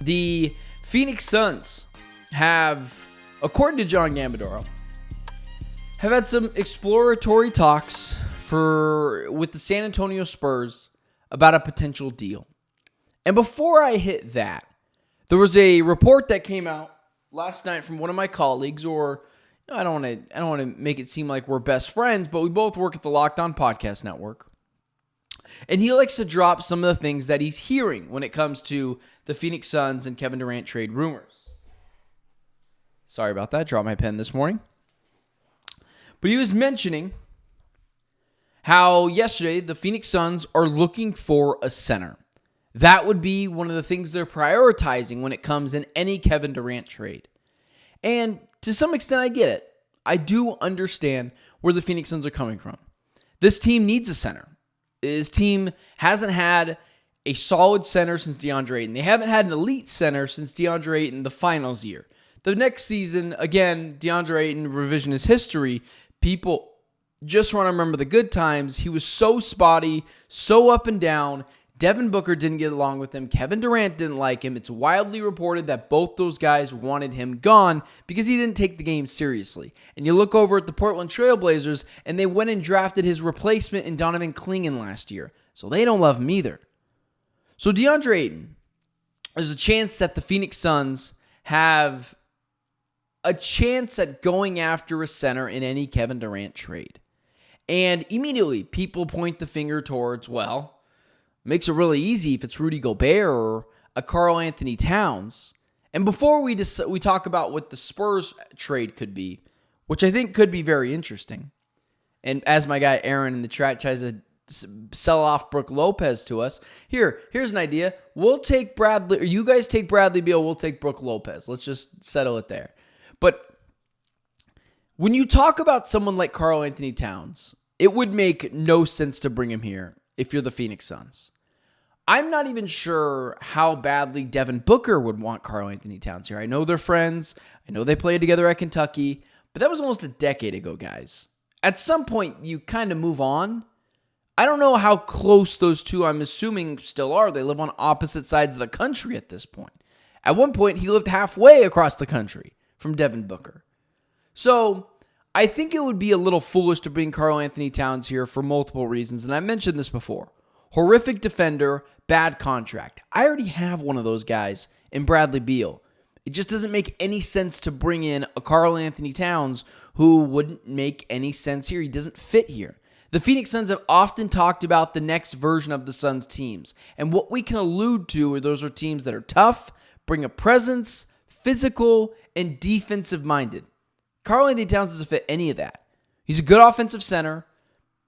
The Phoenix Suns have, according to John Gambadoro, have had some exploratory talks with the San Antonio Spurs about a potential deal. And before I hit that, there was a report that came out last night from one of my colleagues, or I don't want to make it seem like we're best friends, but we both work at the Locked On Podcast Network. And he likes to drop some of the things that he's hearing when it comes to the Phoenix Suns and Kevin Durant trade rumors. Sorry about that. Dropped my pen this morning. But he was mentioning how yesterday the Phoenix Suns are looking for a center. That would be one of the things they're prioritizing when it comes in any Kevin Durant trade. And to some extent, I get it. I do understand where the Phoenix Suns are coming from. This team needs a center. This team hasn't had a solid center since DeAndre Ayton. They haven't had an elite center since DeAndre Ayton the finals year. The next season, again, DeAndre Ayton revisionist history. People just want to remember the good times. He was so spotty, so up and down. Devin Booker didn't get along with him. Kevin Durant didn't like him. It's widely reported that both those guys wanted him gone because he didn't take the game seriously. And you look over at the Portland Trail Blazers, and they went and drafted his replacement in Donovan Clingan last year. So they don't love him either. So DeAndre Ayton, there's a chance that the Phoenix Suns have a chance at going after a center in any Kevin Durant trade. And immediately people point the finger towards, well, makes it really easy if it's Rudy Gobert or a Karl-Anthony Towns. And before we talk about what the Spurs trade could be, which I think could be very interesting, and as my guy Aaron in the chat tries to sell off Brook Lopez to us, here's an idea. We'll take Bradley, or you guys take Bradley Beal, we'll take Brook Lopez. Let's just settle it there. But when you talk about someone like Karl-Anthony Towns, it would make no sense to bring him here if you're the Phoenix Suns. I'm not even sure how badly Devin Booker would want Karl-Anthony Towns here. I know they're friends. I know they played together at Kentucky, but that was almost a decade ago, guys. At some point, you kind of move on. I don't know how close those two, I'm assuming, still are. They live on opposite sides of the country at this point. At one point, he lived halfway across the country from Devin Booker. So I think it would be a little foolish to bring Karl-Anthony Towns here for multiple reasons, and I mentioned this before. Horrific defender, bad contract. I already have one of those guys in Bradley Beal. It just doesn't make any sense to bring in a Karl-Anthony Towns who wouldn't make any sense here. He doesn't fit here. The Phoenix Suns have often talked about the next version of the Suns teams, and what we can allude to are those are teams that are tough, bring a presence, physical, and defensive-minded. Karl-Anthony Towns doesn't fit any of that. He's a good offensive center,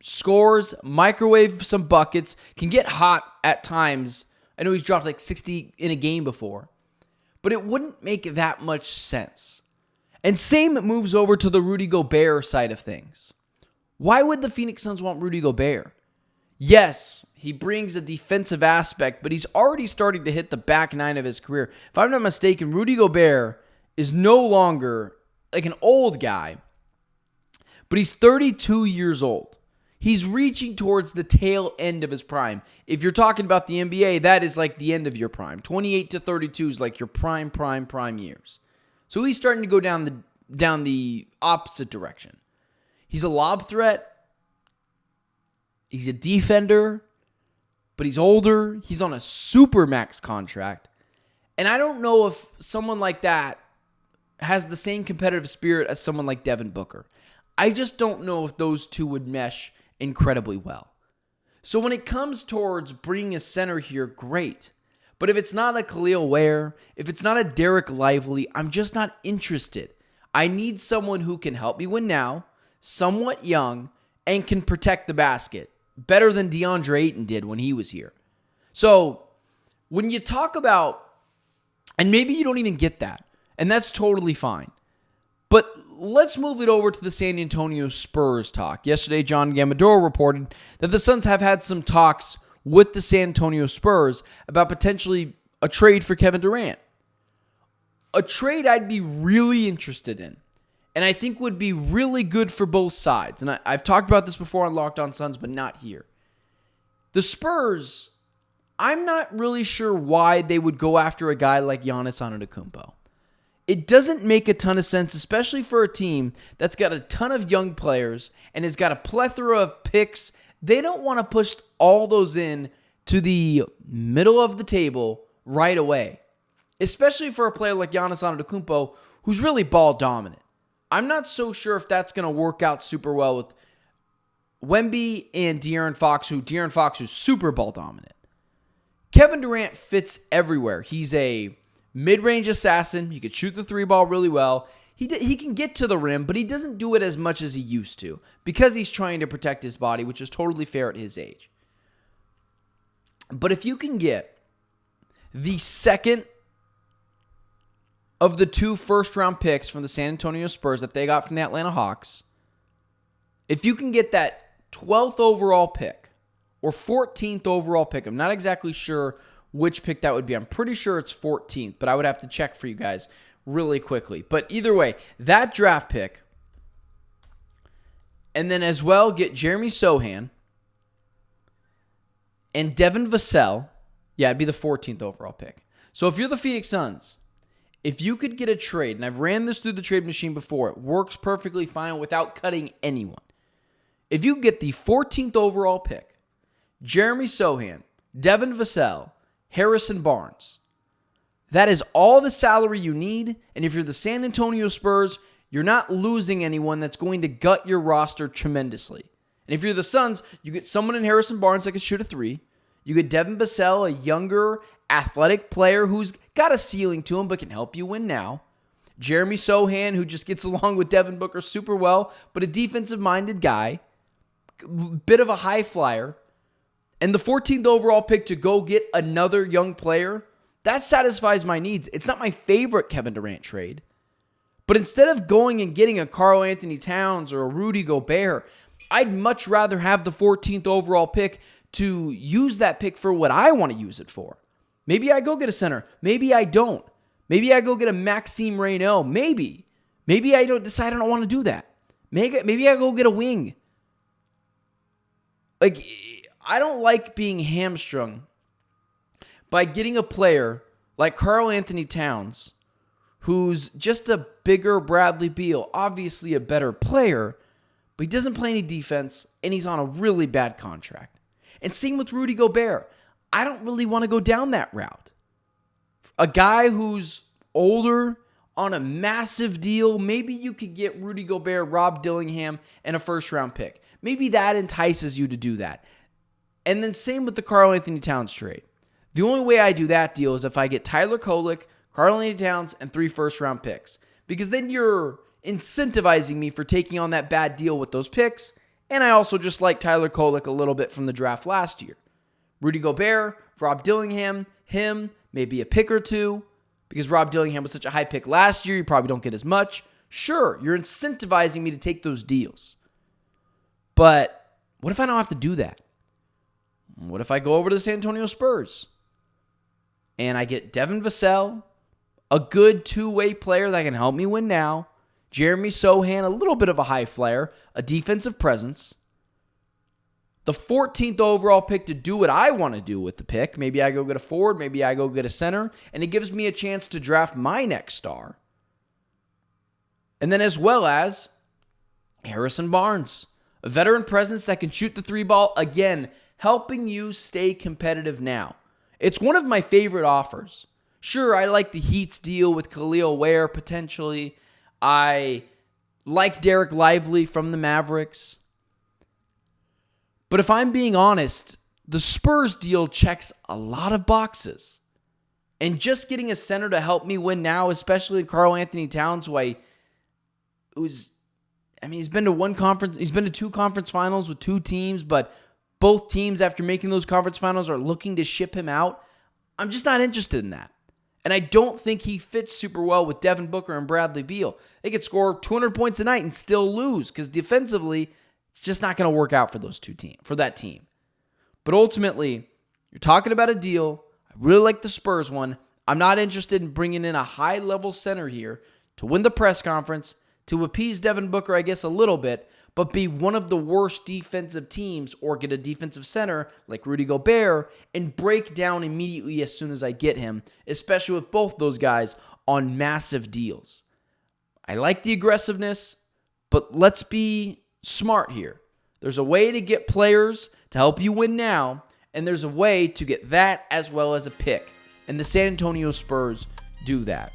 scores, microwave some buckets, can get hot at times. I know he's dropped like 60 in a game before, but it wouldn't make that much sense. And same moves over to the Rudy Gobert side of things. Why would the Phoenix Suns want Rudy Gobert? Yes, he brings a defensive aspect, but he's already starting to hit the back nine of his career. If I'm not mistaken, Rudy Gobert is no longer like an old guy, but he's 32 years old. He's reaching towards the tail end of his prime. If you're talking about the NBA, that is like the end of your prime. 28 to 32 is like your prime years. So he's starting to go down the opposite direction. He's a lob threat. He's a defender, but he's older. He's on a super max contract. And I don't know if someone like that has the same competitive spirit as someone like Devin Booker. I just don't know if those two would mesh incredibly well. So when it comes towards bringing a center here, great. But if it's not a Khalil Ware, if it's not a Derek Lively, I'm just not interested. I need someone who can help me win now, somewhat young, and can protect the basket better than DeAndre Ayton did when he was here. So when you talk about, and maybe you don't even get that, and that's totally fine. But let's move it over to the San Antonio Spurs talk. Yesterday, John Gambadoro reported that the Suns have had some talks with the San Antonio Spurs about potentially a trade for Kevin Durant. A trade I'd be really interested in, and I think would be really good for both sides. And I've talked about this before on Locked On Suns, but not here. The Spurs, I'm not really sure why they would go after a guy like Giannis Antetokounmpo. It doesn't make a ton of sense, especially for a team that's got a ton of young players and has got a plethora of picks. They don't want to push all those in to the middle of the table right away, especially for a player like Giannis Antetokounmpo, who's really ball dominant. I'm not so sure if that's going to work out super well with Wemby and De'Aaron Fox, who's super ball dominant. Kevin Durant fits everywhere. He's a mid-range assassin. He could shoot the three ball really well. He can get to the rim, but he doesn't do it as much as he used to because he's trying to protect his body, which is totally fair at his age. But if you can get the second of the 2 first-round picks from the San Antonio Spurs that they got from the Atlanta Hawks, if you can get that 12th overall pick or 14th overall pick, I'm not exactly sure which pick that would be. I'm pretty sure it's 14th, but I would have to check for you guys really quickly. But either way, that draft pick, and then as well get Jeremy Sohan and Devin Vassell. Yeah, it'd be the 14th overall pick. So if you're the Phoenix Suns, if you could get a trade, and I've ran this through the trade machine before, it works perfectly fine without cutting anyone. If you get the 14th overall pick, Jeremy Sohan, Devin Vassell, Harrison Barnes, that is all the salary you need. And if you're the San Antonio Spurs, you're not losing anyone that's going to gut your roster tremendously. And if you're the Suns, you get someone in Harrison Barnes that can shoot a three. You get Devin Vassell, a younger, athletic player who's got a ceiling to him but can help you win now. Jeremy Sohan, who just gets along with Devin Booker super well, but a defensive-minded guy. Bit of a high flyer. And the 14th overall pick to go get another young player, that satisfies my needs. It's not my favorite Kevin Durant trade. But instead of going and getting a Karl-Anthony Towns or a Rudy Gobert, I'd much rather have the 14th overall pick to use that pick for what I want to use it for. Maybe I go get a center. Maybe I don't. Maybe I go get a Maxime Reynaud. Maybe. Maybe I decide I don't want to do that. Maybe I go get a wing. Like, I don't like being hamstrung by getting a player like Karl-Anthony Towns, who's just a bigger Bradley Beal, obviously a better player, but he doesn't play any defense, and he's on a really bad contract. And same with Rudy Gobert. I don't really want to go down that route. A guy who's older, on a massive deal, maybe you could get Rudy Gobert, Rob Dillingham, and a first-round pick. Maybe that entices you to do that. And then same with the Karl-Anthony Towns trade. The only way I do that deal is if I get Tyler Kolek, Karl-Anthony Towns, and 3 first-round picks. Because then you're incentivizing me for taking on that bad deal with those picks. And I also just like Tyler Kolek a little bit from the draft last year. Rudy Gobert, Rob Dillingham, him, maybe a pick or two. Because Rob Dillingham was such a high pick last year, you probably don't get as much. Sure, you're incentivizing me to take those deals. But what if I don't have to do that? What if I go over to the San Antonio Spurs and I get Devin Vassell, a good two-way player that can help me win now, Jeremy Sohan, a little bit of a high flyer, a defensive presence, the 14th overall pick to do what I want to do with the pick. Maybe I go get a forward, maybe I go get a center, and it gives me a chance to draft my next star. And then as well as Harrison Barnes, a veteran presence that can shoot the three ball, again, helping you stay competitive now. It's one of my favorite offers. Sure, I like the Heat's deal with Khalil Ware potentially. I like Derek Lively from the Mavericks. But if I'm being honest, the Spurs deal checks a lot of boxes. And just getting a center to help me win now, especially Karl-Anthony Towns, he's been to 2 conference finals with 2 teams, but both teams after making those conference finals are looking to ship him out. I'm just not interested in that. And I don't think he fits super well with Devin Booker and Bradley Beal. They could score 200 points a night and still lose because defensively, it's just not going to work out for that team. But ultimately, you're talking about a deal. I really like the Spurs one. I'm not interested in bringing in a high-level center here to win the press conference, to appease Devin Booker, I guess, a little bit. but be one of the worst defensive teams or get a defensive center like Rudy Gobert and break down immediately as soon as I get him, especially with both those guys on massive deals. I like the aggressiveness, but let's be smart here. There's a way to get players to help you win now, and there's a way to get that as well as a pick. And the San Antonio Spurs do that.